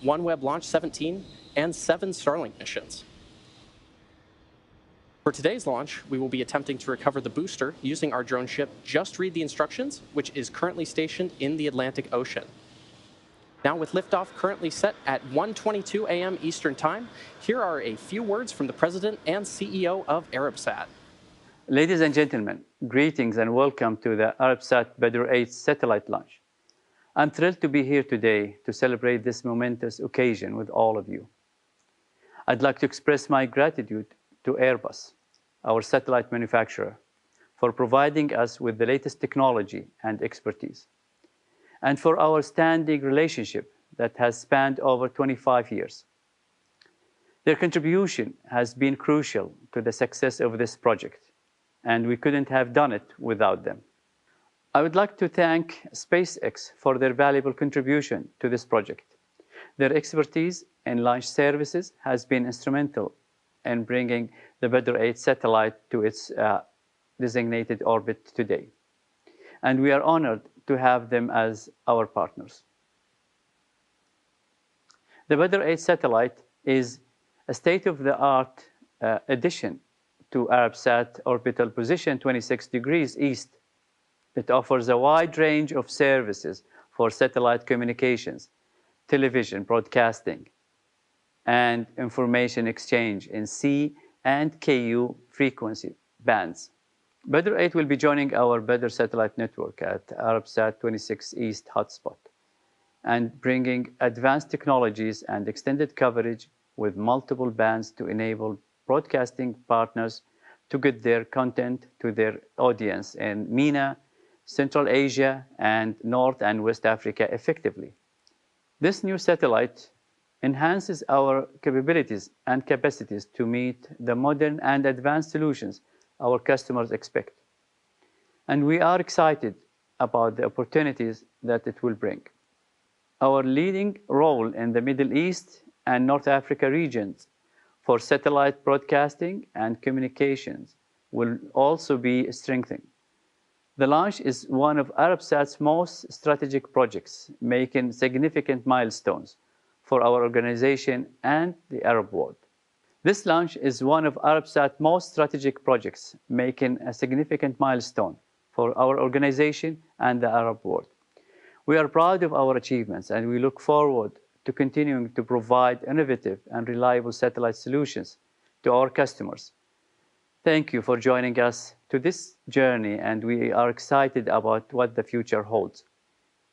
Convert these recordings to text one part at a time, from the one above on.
OneWeb Launch 17, and 7 Starlink missions. For today's launch, we will be attempting to recover the booster using our drone ship Just Read the Instructions, which is currently stationed in the Atlantic Ocean. Now, with liftoff currently set at 1:22 a.m. Eastern Time, here are a few words from the President and CEO of Arabsat. Ladies and gentlemen, greetings and welcome to the Arabsat Badr 8 satellite launch. I'm thrilled to be here today to celebrate this momentous occasion with all of you. I'd like to express my gratitude to Airbus, our satellite manufacturer, for providing us with the latest technology and expertise, and for our standing relationship that has spanned over 25 years. Their contribution has been crucial to the success of this project, and we couldn't have done it without them. I would like to thank SpaceX for their valuable contribution to this project. Their expertise in launch services has been instrumental in bringing the Badr 8 satellite to its designated orbit today. And we are honored to have them as our partners. The Badr 8 satellite is a state-of-the-art addition to Arabsat orbital position 26 degrees east. It offers a wide range of services for satellite communications, television broadcasting, and information exchange in C and Ku frequency bands. Badr 8 will be joining our Badr satellite network at Arabsat 26 East hotspot and bringing advanced technologies and extended coverage with multiple bands to enable broadcasting partners to get their content to their audience in MENA, Central Asia, and North and West Africa effectively. This new satellite enhances our capabilities and capacities to meet the modern and advanced solutions our customers expect. And we are excited about the opportunities that it will bring. Our leading role in the Middle East and North Africa regions for satellite broadcasting and communications will also be strengthened. The launch is one of Arabsat's most strategic projects, making significant milestones for our organization and the Arab world. This launch is one of Arabsat's most strategic projects, making a significant milestone for our organization and the Arab world. We are proud of our achievements, and we look forward to continuing to provide innovative and reliable satellite solutions to our customers. Thank you for joining us to this journey, and we are excited about what the future holds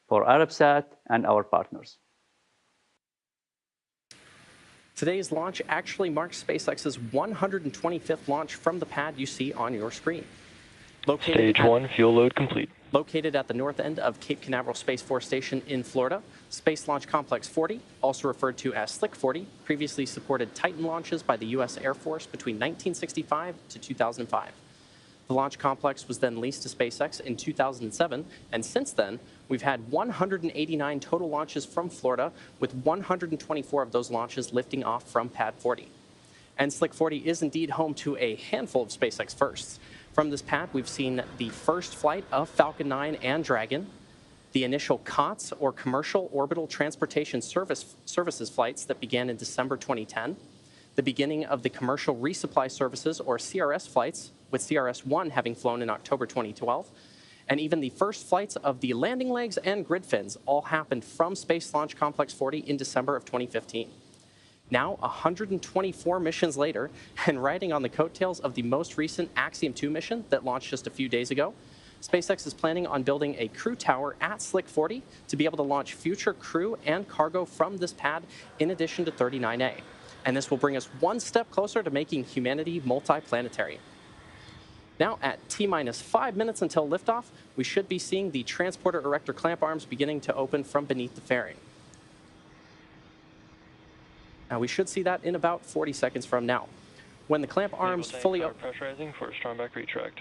for Arabsat and our partners. Today's launch actually marks SpaceX's 125th launch from the pad you see on your screen. Stage 1, fuel load complete. Located at the north end of Cape Canaveral Space Force Station in Florida, Space Launch Complex 40, also referred to as Slick 40, previously supported Titan launches by the U.S. Air Force between 1965 to 2005. The launch complex was then leased to SpaceX in 2007, and since then, we've had 189 total launches from Florida, with 124 of those launches lifting off from Pad 40. And Slick 40 is indeed home to a handful of SpaceX firsts. From this pad, we've seen the first flight of Falcon 9 and Dragon, the initial COTS, or Commercial Orbital Transportation Services flights that began in December 2010, the beginning of the Commercial Resupply Services, or CRS flights, with CRS-1 having flown in October 2012, and even the first flights of the landing legs and grid fins all happened from Space Launch Complex 40 in December of 2015. Now, 124 missions later, and riding on the coattails of the most recent Axiom 2 mission that launched just a few days ago, SpaceX is planning on building a crew tower at Slick 40 to be able to launch future crew and cargo from this pad in addition to 39A. And this will bring us one step closer to making humanity multiplanetary. Now, at T-minus 5 minutes until liftoff, we should be seeing the transporter erector clamp arms beginning to open from beneath the fairing. Now, we should see that in about 40 seconds from now. When the clamp arms fully pressurizing for strongback retract.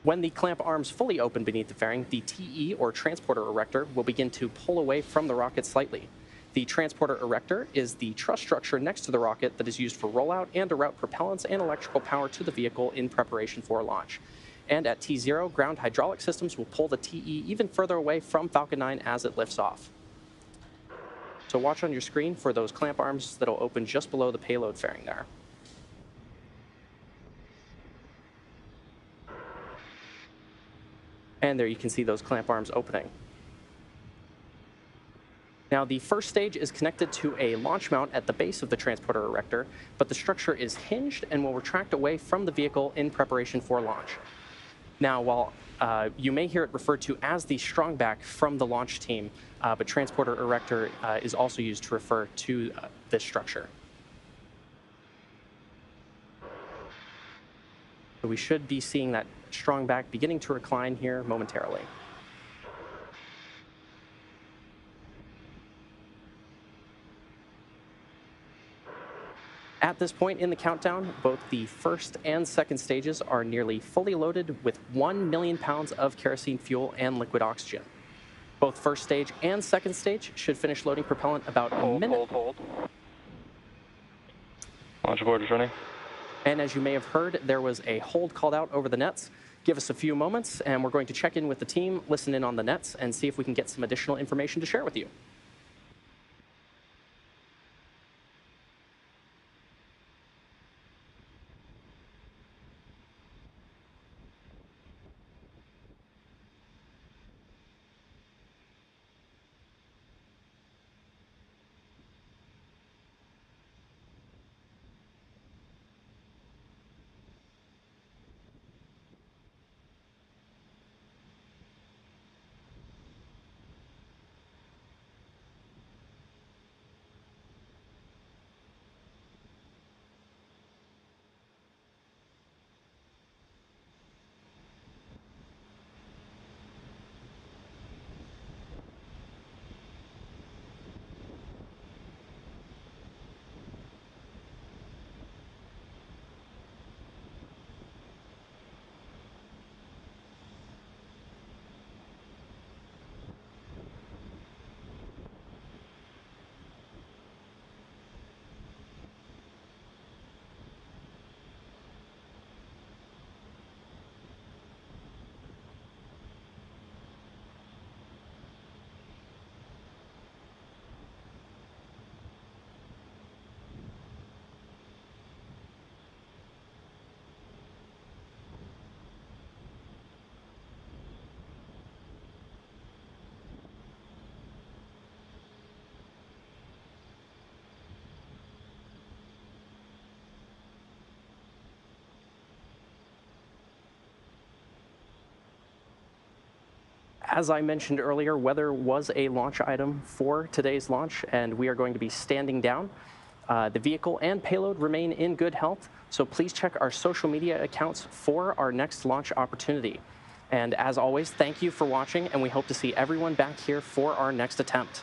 When the clamp arms fully open beneath the fairing, the TE, or transporter erector, will begin to pull away from the rocket slightly. The transporter erector is the truss structure next to the rocket that is used for rollout and to route propellants and electrical power to the vehicle in preparation for launch. And at T0, ground hydraulic systems will pull the TE even further away from Falcon 9 as it lifts off. So watch on your screen for those clamp arms that'll open just below the payload fairing there. And there you can see those clamp arms opening. Now, the first stage is connected to a launch mount at the base of the transporter erector, but the structure is hinged and will retract away from the vehicle in preparation for launch. Now, while you may hear it referred to as the strongback from the launch team, but transporter erector is also used to refer to this structure. So we should be seeing that strongback beginning to recline here momentarily. At this point in the countdown, both the first and second stages are nearly fully loaded with 1 million pounds of kerosene fuel and liquid oxygen. Both first stage and second stage should finish loading propellant about a minute. Hold. Launch abort is running. And as you may have heard, there was a hold called out over the nets. Give us a few moments, and we're going to check in with the team, listen in on the nets, and see if we can get some additional information to share with you. As I mentioned earlier, weather was a launch item for today's launch, and we are going to be standing down. The vehicle and payload remain in good health, so please check our social media accounts for our next launch opportunity. And as always, thank you for watching, and we hope to see everyone back here for our next attempt.